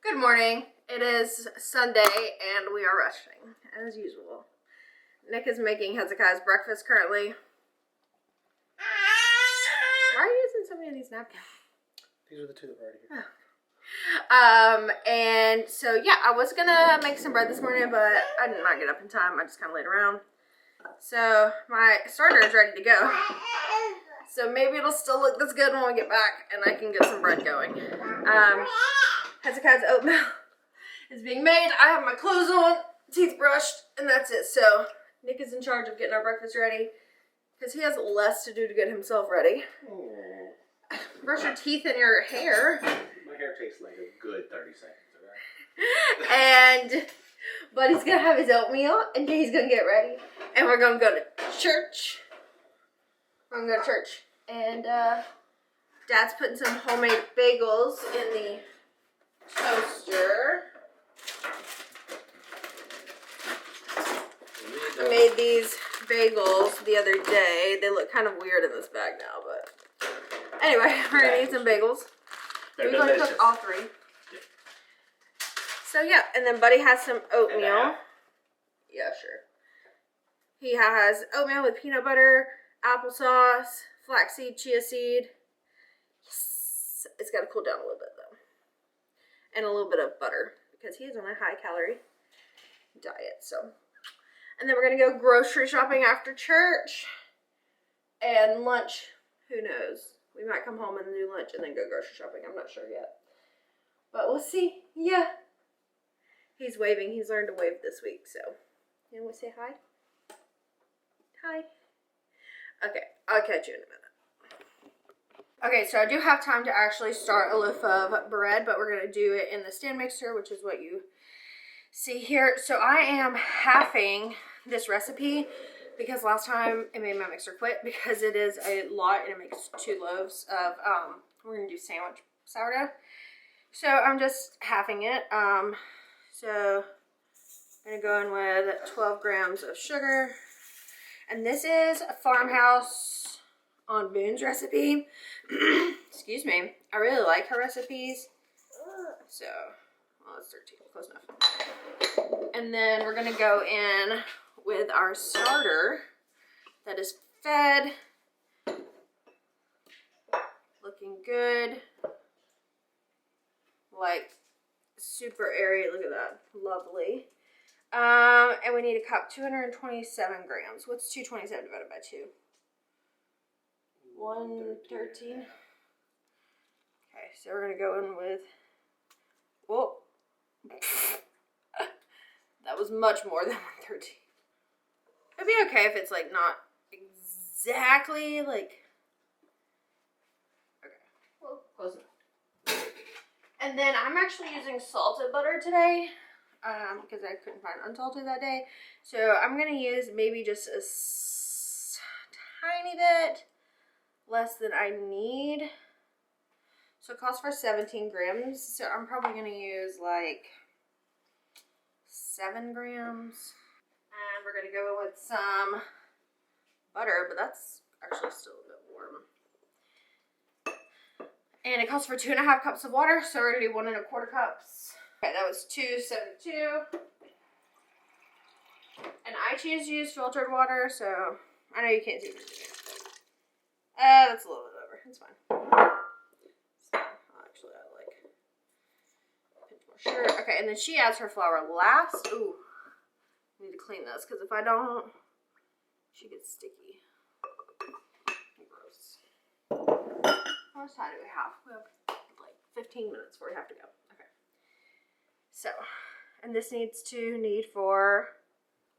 Good morning. It is Sunday and we are rushing as usual. Nick is making Hezekiah's breakfast currently. Why are you using so many of these napkins? These are the two that were already here. And so yeah, I was gonna make some bread this morning, but I did not get up in time. I just kind of laid around. So my starter is ready to go. So maybe it'll still look this good when we get back and I can get some bread going. Hezekiah's oatmeal is being made. I have my clothes on, teeth brushed, and that's it. So Nick is in charge of getting our breakfast ready because he has less to do to get himself ready. Oh. Brush your teeth and your hair. My hair takes like a good 30 seconds, alright? And Buddy's gonna have his oatmeal and he's gonna get ready. And we're gonna go to church. We're gonna go to church. And Dad's putting some homemade bagels in the toaster. I made these bagels the other day. They look kind of weird in this bag now, but anyway, we're gonna eat some bagels. We're gonna cook all three. Yeah. So yeah, and then Buddy has some oatmeal. Yeah, sure. He has oatmeal with peanut butter, applesauce, flaxseed, chia seed. Yes. It's got to cool down a little bit though. And a little bit of butter because he is on a high calorie diet. So, and then we're going to go grocery shopping after church. And lunch, who knows? We might come home and do lunch and then go grocery shopping. I'm not sure yet. But we'll see. Yeah. He's waving. He's learned to wave this week. So, you want to say hi? Hi. Okay, I'll catch you in a minute. Okay, so I do have time to actually start a loaf of bread, but we're going to do it in the stand mixer, which is what you see here. So I am halving this recipe because last time it made my mixer quit because it is a lot and it makes 2 loaves of, we're going to do sandwich sourdough. So I'm just halving it. So I'm going to go in with 12 grams of sugar. And this is a Farmhouse on Boone's recipe. Excuse me. I really like her recipes. So, well, it's 13. Close enough. And then we're going to go in with our starter that is fed. Looking good. Like, super airy. Look at that. Lovely. And we need a cup, 227 grams. What's 227 divided by 2? 113. Okay, so we're gonna go in with, whoa. That was much more than 113. It'd be okay if it's like not exactly like, okay, well, close enough. And then I'm actually using salted butter today. Because I couldn't find unsalted that day. So I'm going to use maybe just a tiny bit less than I need. So it calls for 17 grams. So I'm probably going to use like 7 grams. And we're going to go with some butter, but that's actually still a bit warm. And it calls for 2.5 cups of water. So we're going to do 1.25 cups. Okay, that was 272. And I choose to use filtered water, so I know you can't see this. That's a little bit over. It's fine. So, actually, I like a pinch more sugar. Okay, and then she adds her flour last. Ooh, I need to clean this because if I don't, she gets sticky. Gross. How much time do we have? We have like 15 minutes before we have to go. So, and this needs to knead for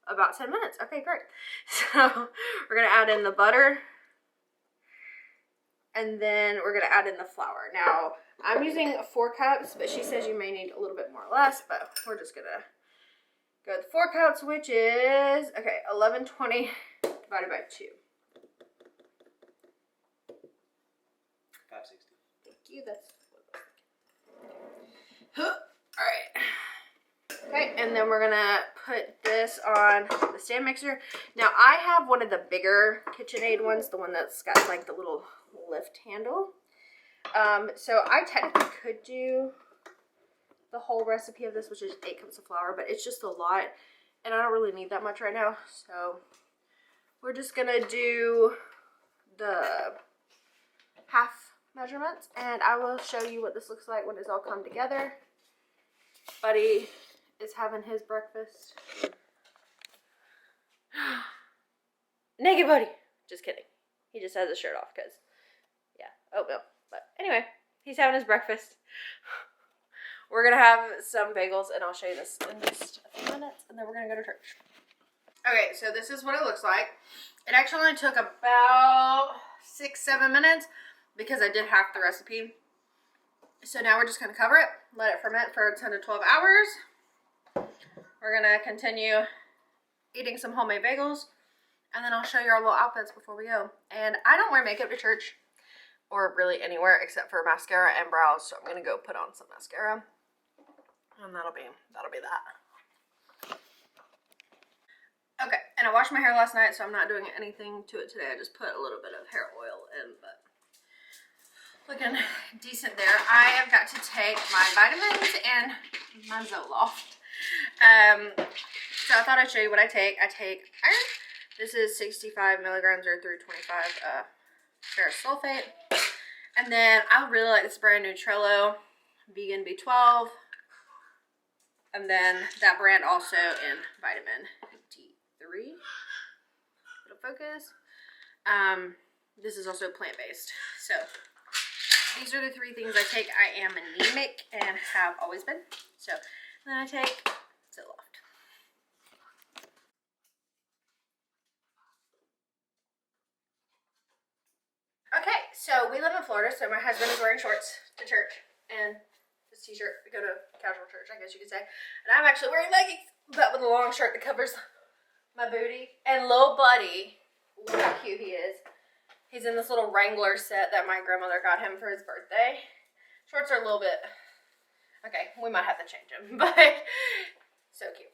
about 10 minutes. Okay, great. So, we're going to add in the butter. And then we're going to add in the flour. Now, I'm using 4 cups, but she says you may need a little bit more or less. But we're just going to go with 4 cups, which is, okay, 1120 divided by 2. 560. Thank you. That's what I was thinking. All right. Okay, and then we're gonna put this on the stand mixer. Now I have one of the bigger KitchenAid ones, the one that's got like the little lift handle. So I technically could do the whole recipe of this, which is 8 cups of flour, but it's just a lot, and I don't really need that much right now, so we're just gonna do the half measurements, and I will show you what this looks like when it's all come together. Buddy is having his breakfast. Naked Buddy. Just kidding. He just has his shirt off because, yeah, oatmeal. But anyway, he's having his breakfast. We're going to have some bagels, and I'll show you this in just a few minutes, and then we're going to go to church. Okay, so this is what it looks like. It actually only took about 6-7 minutes because I did half the recipe. So now we're just going to cover it, let it ferment for 10 to 12 hours. We're going to continue eating some homemade bagels, and then I'll show you our little outfits before we go. And I don't wear makeup to church or really anywhere except for mascara and brows, so I'm going to go put on some mascara, and that'll be that. Okay, and I washed my hair last night, so I'm not doing anything to it today. I just put a little bit of hair oil in, but looking decent there. I have got to take my vitamins and my Zoloft. So I thought I'd show you what I take. I take iron. This is 65 milligrams or 325 ferrous sulfate. And then I really like this brand Trello Vegan B12. And then that brand also in vitamin D3. It'll focus. This is also plant-based. So these are the 3 things I take. I am anemic and have always been. So then I take Zoloft. Okay, so we live in Florida, so my husband is wearing shorts to church and this t-shirt to go to casual church, I guess you could say. And I'm actually wearing leggings, but with a long shirt that covers my booty. And little Buddy, look how cute he is. He's in this little Wrangler set that my grandmother got him for his birthday. Shorts are a little bit, okay, we might have to change them, but so cute.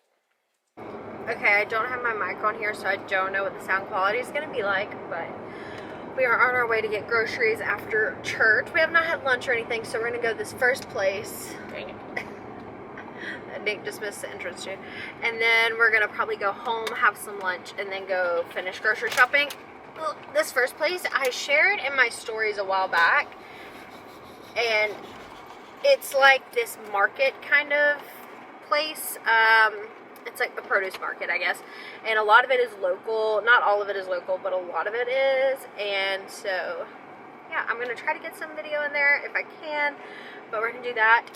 Okay, I don't have my mic on here, so I don't know what the sound quality is going to be like, but we are on our way to get groceries after church. We have not had lunch or anything, so we're going to go to this first place. Dang it. Nick just missed the entrance too. And then we're going to probably go home, have some lunch, and then go finish grocery shopping. This first place I shared in my stories a while back, and it's like this market kind of place. It's like the produce market, I guess, and a lot of it is local. Not all of it is local, but a lot of it is. And so yeah, I'm gonna try to get some video in there if I can, but we're gonna do that.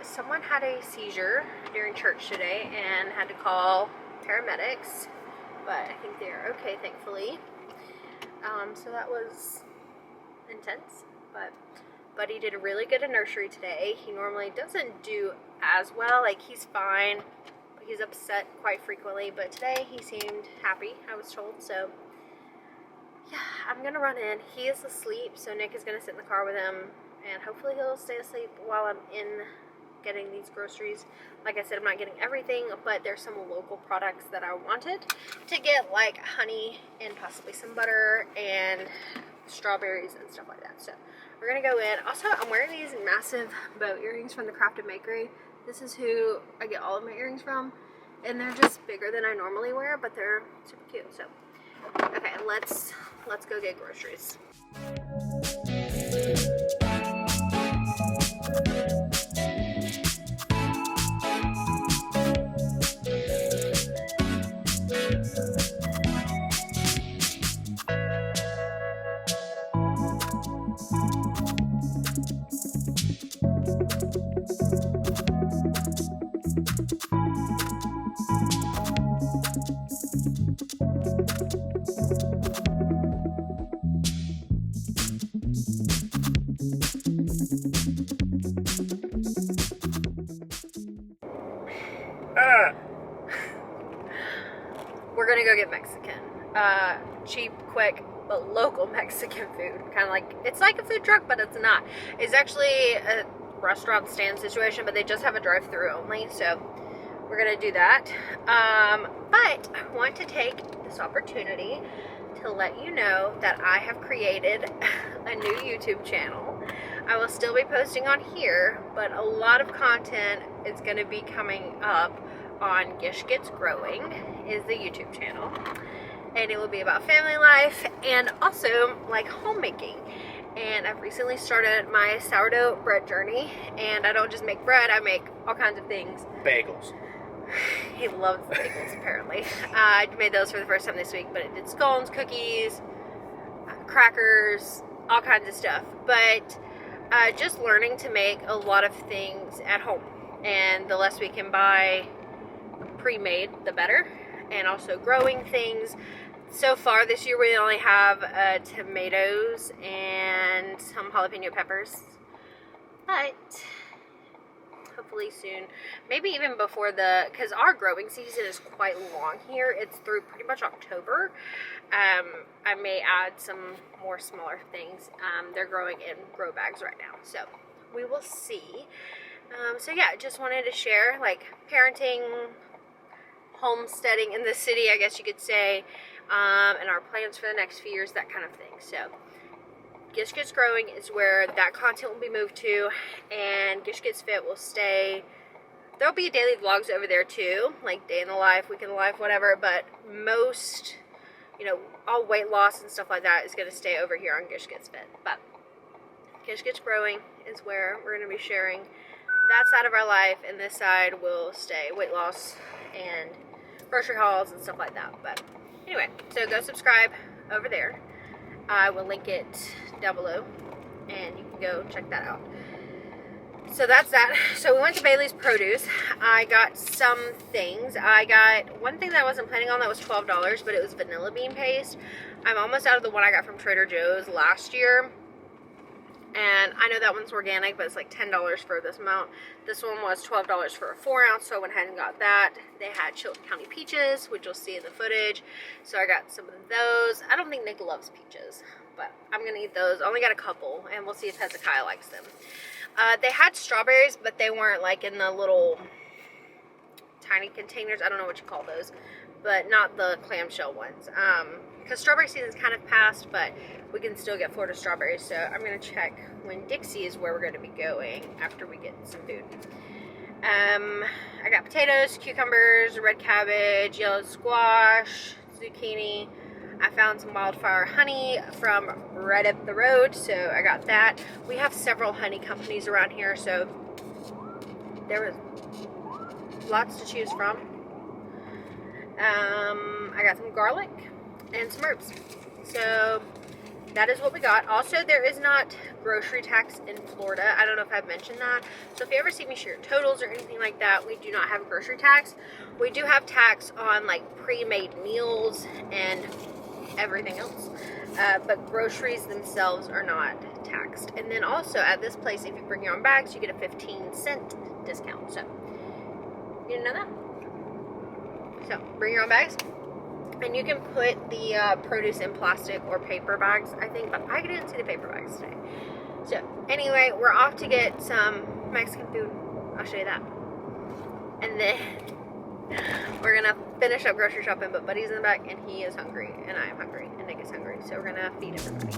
Someone had a seizure during church today and had to call paramedics, but I think they're okay, thankfully. So that was intense, but Buddy did really good in nursery today. He normally doesn't do as well, like he's fine, but he's upset quite frequently, but today he seemed happy, I was told. So yeah, I'm gonna run in. He is asleep, so Nick is gonna sit in the car with him, and hopefully he'll stay asleep while I'm in getting these groceries. Like I said, I'm not getting everything, but there's some local products that I wanted to get, like honey and possibly some butter and strawberries and stuff like that. So we're gonna go in. Also, I'm wearing these massive bow earrings from the Crafted Bakery. This is who I get all of my earrings from, and they're just bigger than I normally wear, but they're super cute. So okay, let's go get groceries. We're gonna go get Mexican. Cheap, quick, but local Mexican food. Kind of like, it's like a food truck, but it's not. It's actually a restaurant stand situation, but they just have a drive-through only, so we're gonna do that. But I want to take this opportunity to let you know that I have created a new YouTube channel. I will still be posting on here, but a lot of content is going to be coming up on Gish Gets Growing, is the YouTube channel. And it will be about family life and also like homemaking. And I've recently started my sourdough bread journey, and I don't just make bread, I make all kinds of things. Bagels. He loves bagels, apparently. I made those for the first time this week, but it did scones, cookies, crackers, all kinds of stuff. But just learning to make a lot of things at home. And the less we can buy pre-made, the better. And also growing things. So far this year we only have tomatoes and some jalapeno peppers. But hopefully soon, maybe even before because our growing season is quite long here. It's through pretty much October. I may add some more smaller things. They're growing in grow bags right now, so we will see. So yeah, just wanted to share like parenting, homesteading in the city, I guess you could say, and our plans for the next few years, that kind of thing. So Gish Gets Growing is where that content will be moved to, and Gish Gets Fit will stay. There'll be daily vlogs over there too, like day in the life, week in the life, whatever, but most, all weight loss and stuff like that is going to stay over here on Gish Gets Fit. But Gish Gets Growing is where we're going to be sharing that side of our life, and this side will stay weight loss and grocery hauls and stuff like that. But anyway, so go subscribe over there. I will link it down below, and you can go check that out. So that's that. So we went to Bailey's Produce. I got some things. I got one thing that I wasn't planning on that was $12, but it was vanilla bean paste. I'm almost out of the one I got from Trader Joe's last year. And I know that one's organic, but it's like $10 for this amount. This one was $12 for a 4-ounce, so I went ahead and got that. They had Chilton County peaches, which you'll see in the footage. So I got some of those. I don't think Nick loves peaches, but I'm going to eat those. I only got a couple, and we'll see if Hezekiah likes them. They had strawberries, but they weren't like in the little tiny containers. I don't know what you call those, but not the clamshell ones. Because strawberry season's kind of passed, but we can still get Florida strawberries. So I'm going to check when Dixie is where we're going to be going after we get some food. I got potatoes, cucumbers, red cabbage, yellow squash, zucchini. I found some wildfire honey from right up the road, so I got that. We have several honey companies around here, so there was lots to choose from. I got some garlic and some herbs. So that is what we got. Also, there is not grocery tax in Florida. I don't know if I've mentioned that. So if you ever see me share totals or anything like that, we do not have grocery tax. We do have tax on like pre-made meals and everything else. But groceries themselves are not taxed. And then also at this place, if you bring your own bags, you get a 15-cent discount. So you didn't know that? So bring your own bags. And you can put the produce in plastic or paper bags, I think, but I didn't see the paper bags today. So, anyway, we're off to get some Mexican food. I'll show you that. And then we're going to finish up grocery shopping, but Buddy's in the back, and he is hungry, and I am hungry, and Nick is hungry. So, we're going to feed everybody.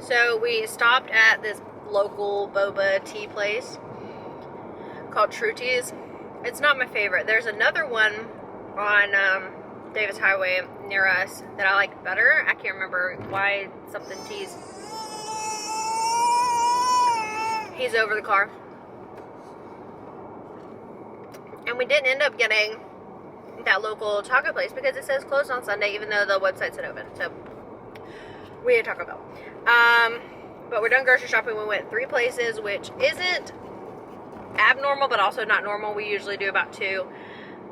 So we stopped at this local boba tea place called True Teas. It's not my favorite. There's another one on Davis Highway near us that I like better. I can't remember why something teas. He's over the car. And we didn't end up getting that local taco place because it says closed on Sunday, even though the website said open. So we had Taco Bell. But we're done grocery shopping. We went 3 places, which isn't abnormal, but also not normal. We usually do about 2.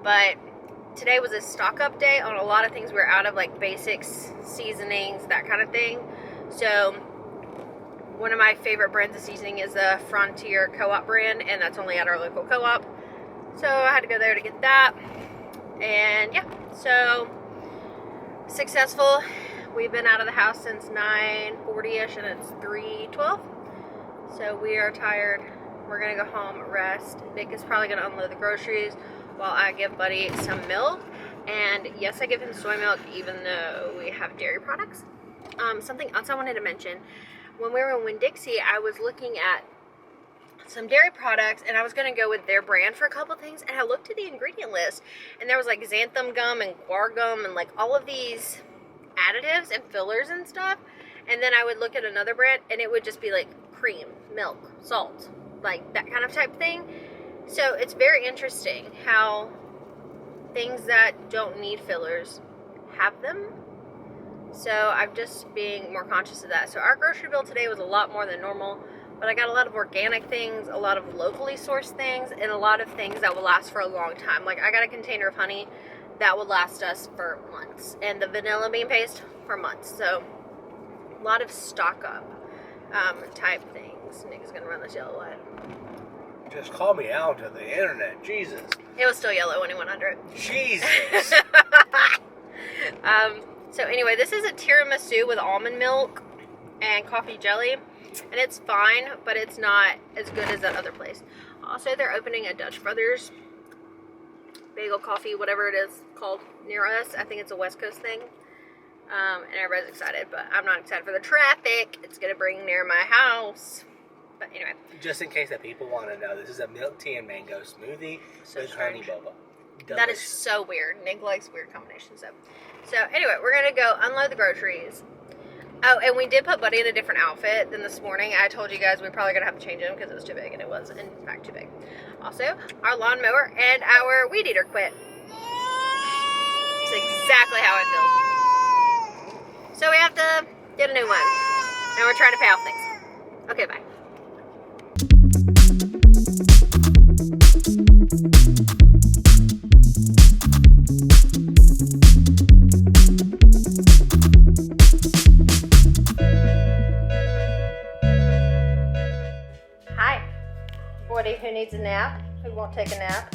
But today was a stock up day on a lot of things. We're out of like basics, seasonings, that kind of thing. So one of my favorite brands of seasoning is the Frontier Co-op brand, and that's only at our local co-op. So I had to go there to get that. And yeah, so successful. We've been out of the house since 9:40ish, and it's 3:12. So we are tired. We're gonna go home, rest. Nick is probably gonna unload the groceries while I give Buddy some milk. And yes, I give him soy milk even though we have dairy products. Something else I wanted to mention. When we were in Winn-Dixie, I was looking at some dairy products, and I was going to go with their brand for a couple things, and I looked at the ingredient list, and there was like xanthan gum and guar gum and like all of these additives and fillers and stuff, and then I would look at another brand, and it would just be like cream, milk, salt, like that kind of type thing. So it's very interesting how things that don't need fillers have them. So I'm just being more conscious of that. So our grocery bill today was a lot more than normal, but I got a lot of organic things, a lot of locally sourced things, and a lot of things that will last for a long time. Like I got a container of honey that would last us for months, and the vanilla bean paste for months. So a lot of stock up type things. Nick is gonna run this yellow light. Just call me out to the internet, Jesus. It was still yellow when he went under it. Jesus. So anyway, this is a tiramisu with almond milk and coffee jelly, and it's fine, but it's not as good as that other place. Also, they're opening a Dutch Brothers bagel coffee, whatever it is called, near us. I think it's a West Coast thing, and everybody's excited, but I'm not excited for the traffic it's gonna bring near my house. But anyway, just in case that people want to know, this is a milk tea and mango smoothie with honey boba. That is so weird. Nick likes weird combinations. So anyway, we're going to go unload the groceries. Oh, and we did put Buddy in a different outfit than this morning. I told you guys we're probably going to have to change him because it was too big, and it was, in fact, too big. Also, our lawnmower and our weed eater quit. It's exactly how I feel. So we have to get a new one. And we're trying to pay off things. Okay, bye. Who needs a nap? Who won't take a nap?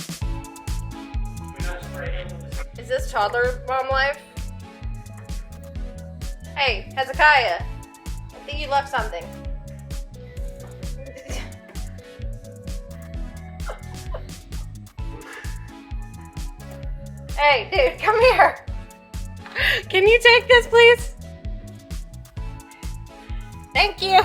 Is this toddler mom life? Hey, Hezekiah, I think you left something. Hey, dude, come here. Can you take this, please? Thank you.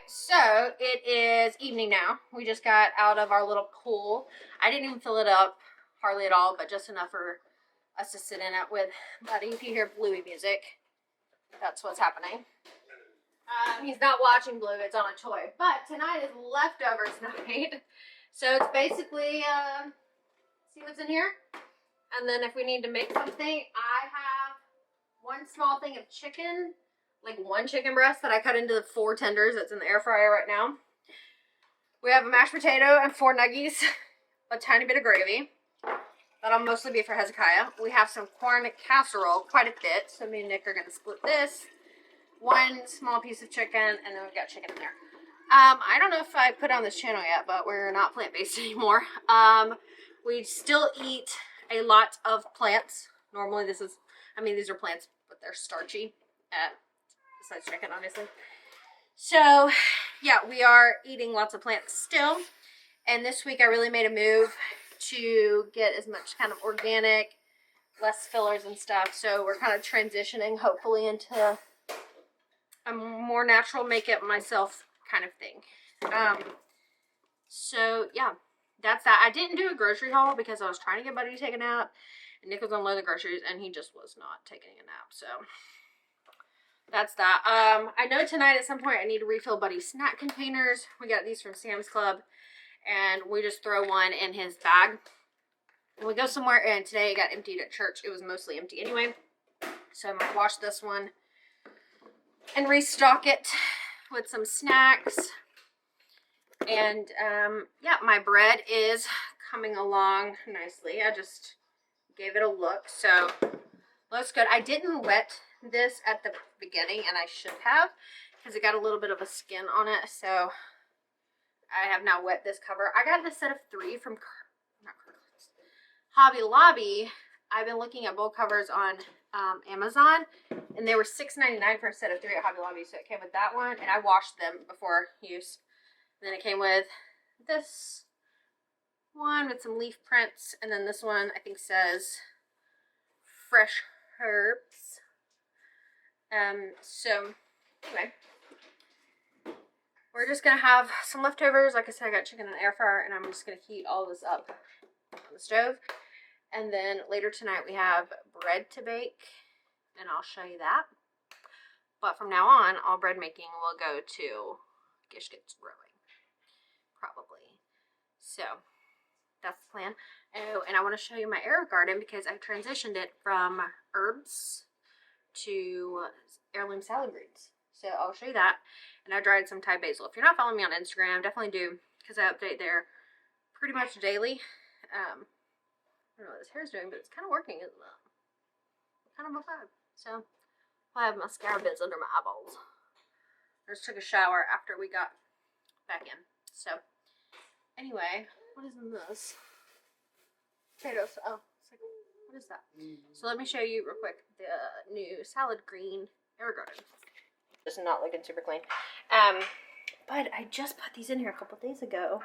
So it is evening now. We just got out of our little pool. I didn't even fill it up hardly at all, but just enough for us to sit in it with Buddy. If you hear Bluey music, that's what's happening. He's not watching Blue, it's on a toy. But tonight is leftovers night. So it's basically, see what's in here? And then if we need to make something, I have one small thing of chicken, like one chicken breast that I cut into the 4 tenders that's in the air fryer right now. We have a mashed potato and 4 nuggies, a tiny bit of gravy. That'll mostly be for Hezekiah. We have some corn casserole, quite a bit, so me and Nick are going to split this. 1 small piece of chicken, and then we've got chicken in there. I don't know if I put on this channel yet, but we're not plant-based anymore. We still eat a lot of plants. Normally these are plants, but they're starchy. Besides chicken, obviously. So, yeah, we are eating lots of plants still. And this week I really made a move to get as much kind of organic, less fillers and stuff. So we're kind of transitioning, hopefully, into a more natural make-it-myself kind of thing. So, yeah, that's that. I didn't do a grocery haul because I was trying to get Buddy to take a nap. And Nick was unloading the groceries, and he just was not taking a nap. So, that's that. I know tonight at some point I need to refill Buddy's snack containers. We got these from Sam's Club, and we just throw one in his bag. When we go somewhere, and today it got emptied at church. It was mostly empty anyway. So I might wash this one and restock it with some snacks. And yeah, my bread is coming along nicely. I just gave it a look, so looks good. I didn't wet this at the beginning, and I should have, because it got a little bit of a skin on it. So I have now wet this cover. I got this set of 3 from Hobby Lobby. I've been looking at bowl covers on Amazon, and they were $6.99 for a set of 3 at Hobby Lobby. So it came with that one, and I washed them before use. Then it came with this one with some leaf prints, and then this one I think says fresh herbs. So anyway, we're just gonna have some leftovers. Like I said, I got chicken in the air fryer, and I'm just gonna heat all this up on the stove. And then later tonight we have bread to bake, and I'll show you that. But from now on, all bread making will go to Gish Gets Growing. Probably. So that's the plan. Oh, and I want to show you my herb garden because I've transitioned it from herbs to heirloom salad greens. So I'll show you that. And I dried some Thai basil. If you're not following me on Instagram, definitely do, because I update there pretty much daily. I don't know what this hair's doing, but it's kind of working, isn't it? Kind of a vibe. So I have mascara bits under my eyeballs. I just took a shower after we got back in. So anyway, what is in this? Potatoes. Oh, it's like, what is that? So let me show you real quick the new salad green herb garden. Just not looking super clean. But I just put these in here a couple days ago,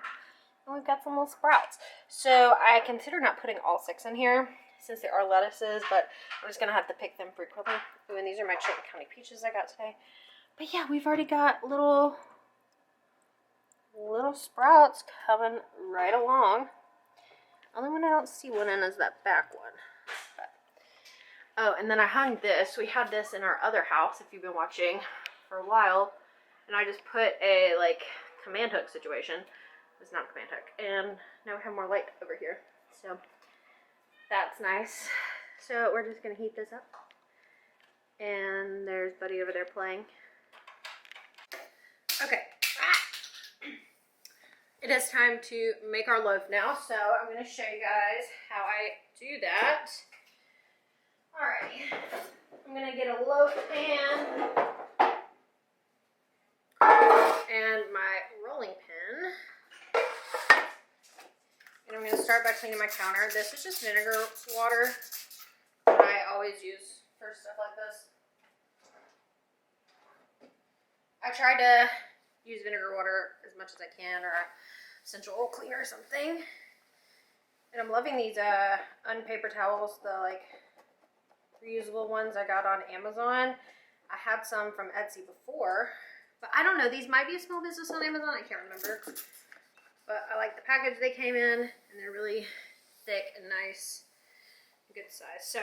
and we've got some little sprouts. So I consider not putting all 6 in here since they are lettuces, but I'm just gonna have to pick them frequently. Ooh, and these are my Chicken County peaches I got today. But yeah, we've already got little sprouts coming right along. Only one I don't see one in is that back one. But, oh, and then I hung this. We had this in our other house, if you've been watching for a while, and I just put a like command hook situation. It's not a command hook, and now we have more light over here, so that's nice. So we're just gonna heat this up, and there's Buddy over there playing. Okay. It is time to make our loaf now, so I'm going to show you guys how I do that. Alrighty, I'm going to get a loaf pan and my rolling pin, and I'm going to start by cleaning my counter. This is just vinegar water that I always use for stuff like this. I try to use vinegar water as much as I can, or essential oil cleaner or something. And I'm loving these unpaper towels, the like reusable ones I got on Amazon. I had some from Etsy before, but I don't know, these might be a small business on Amazon, I can't remember. But I like the package they came in, and they're really thick and nice, good size. So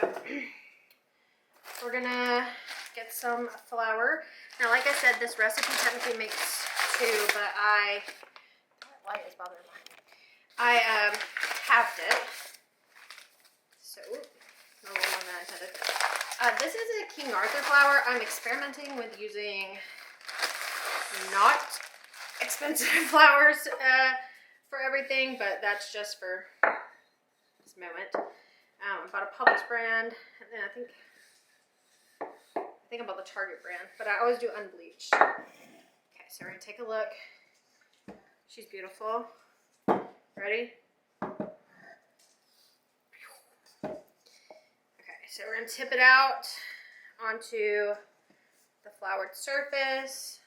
we're gonna get some flour. Now, like I said, this recipe technically makes 2, but that light is bothering me. I halved it. So, no more than I intended. This is a King Arthur flour. I'm experimenting with using not expensive flours for everything, but that's just for this moment. I bought a Publix brand, and then I think I bought the Target brand, but I always do unbleached. Okay, so we're gonna take a look. She's beautiful. Ready? Okay, so we're gonna tip it out onto the floured surface.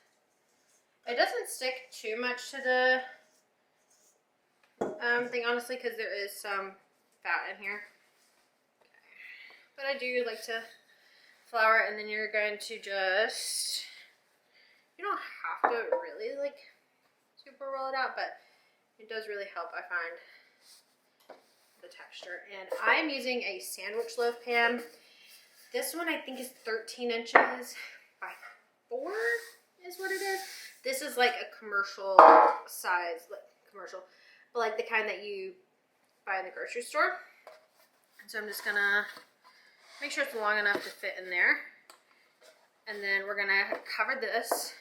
It doesn't stick too much to the thing, honestly, because there is some fat in here. Okay. But I do like to flour it, and then you're going to just, you don't have to really like super roll it out, but it does really help, I find, the texture. And I'm using a sandwich loaf pan. This one I think is 13 inches by is what it is. This is like a commercial size, like commercial, but like the kind that you buy in the grocery store. And so I'm just gonna make sure it's long enough to fit in there. And then we're gonna cover this,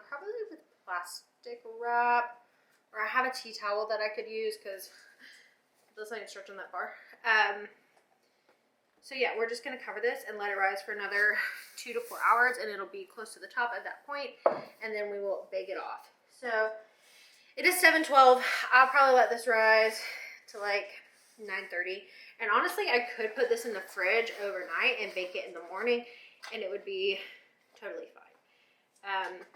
probably with plastic wrap, or I have a tea towel that I could use because it doesn't even stretch on that far. So yeah, we're just gonna cover this and let it rise for another 2 to 4 hours, and it'll be close to the top at that point, and then we will bake it off. So it is 7:12. I'll probably let this rise to like 9:30. And honestly, I could put this in the fridge overnight and bake it in the morning, and it would be totally fine.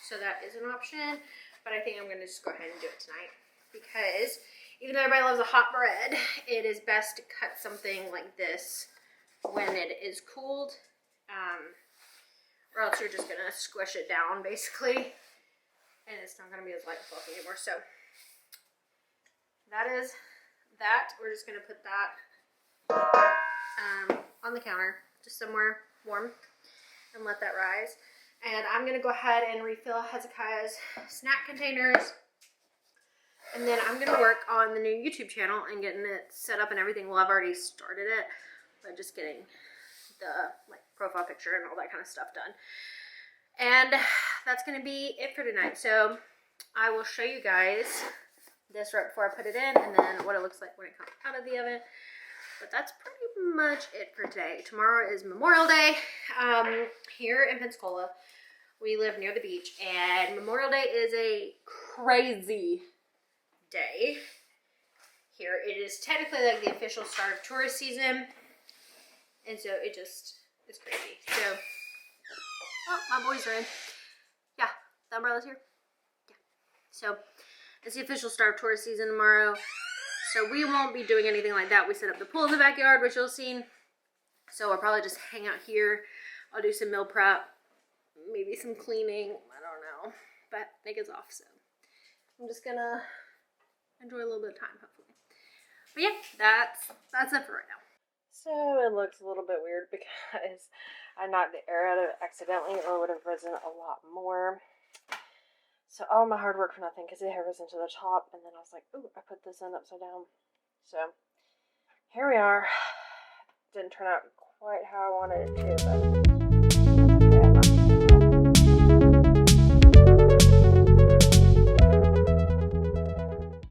So that is an option, but I think I'm gonna just go ahead and do it tonight, because even though everybody loves a hot bread, it is best to cut something like this when it is cooled, or else you're just gonna squish it down basically, and it's not gonna be as light and fluffy anymore. So that is that. We're just gonna put that on the counter, just somewhere warm, and let that rise. And I'm gonna go ahead and refill Hezekiah's snack containers. And then I'm gonna work on the new YouTube channel and getting it set up and everything. Well, I've already started it, but just getting the like profile picture and all that kind of stuff done. And that's gonna be it for tonight. So I will show you guys this right before I put it in, and then what it looks like when it comes out of the oven. But that's pretty much it for today. Tomorrow is Memorial Day. Here in Pensacola, we live near the beach, and Memorial Day is a crazy day here. It is technically like the official start of tourist season, and so it's crazy. So, oh, my boys are in. Yeah, the umbrella's here. Yeah, so it's the official start of tourist season tomorrow. So we won't be doing anything like that. We set up the pool in the backyard, which you'll see. So I'll probably just hang out here. I'll do some meal prep, maybe some cleaning. I don't know, but I think it's off. So I'm just gonna enjoy a little bit of time, hopefully. But yeah, that's it for right now. So it looks a little bit weird because I knocked the air out of it accidentally, or it would have risen a lot more. So all my hard work for nothing, because it had risen to the top, and then I was like, ooh, I put this in upside down. So here we are. Didn't turn out quite how I wanted it to, but